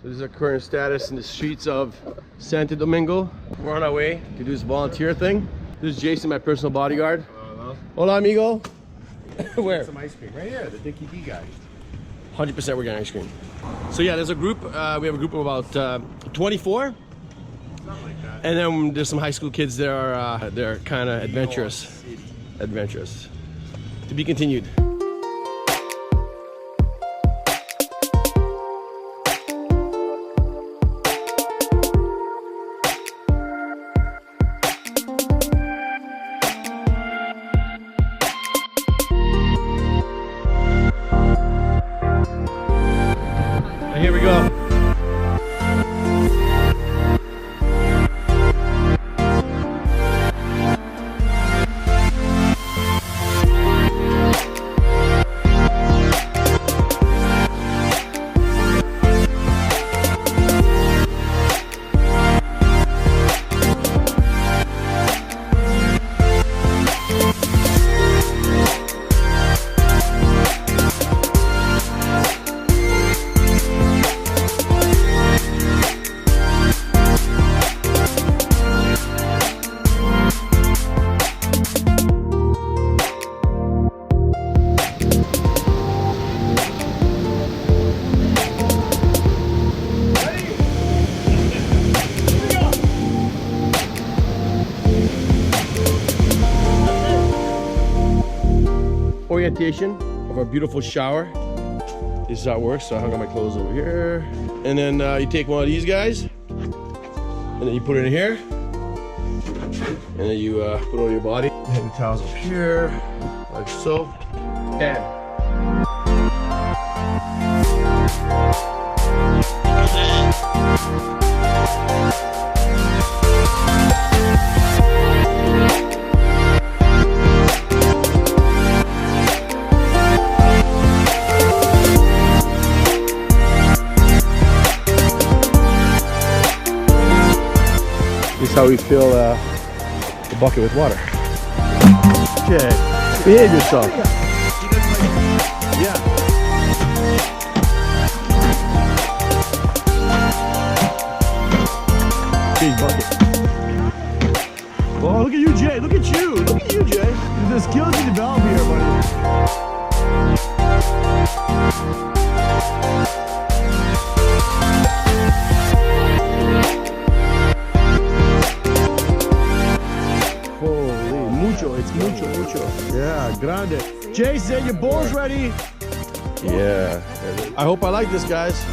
So this is our current status in the streets of Santa Domingo. We're on our way to do this volunteer thing. This is Jason, my personal bodyguard. Hello. Hola, amigo. Where? Some ice cream right here, the Dickie D guy. 100% we're getting ice cream. So yeah, there's a group. We have a group of about 24. Something like that. And then there's some high school kids that are they're kind of adventurous. Adventurous. To be continued. And here we go. Orientation of our beautiful shower. This is how it works. So I hung up my clothes over here. And then you take one of these guys and then you put it in here. And then you put it on your body. And the towels up here, like so. And this is how we fill the bucket with water. Okay, behave yourself. Yeah. Big bucket. Oh, look at you, Jay. Look at you. Look at you, Jay. The skills you develop here, buddy. It's mucho. Yeah, grande. Jason, your bowl's ready. Yeah. I hope I like this, guys.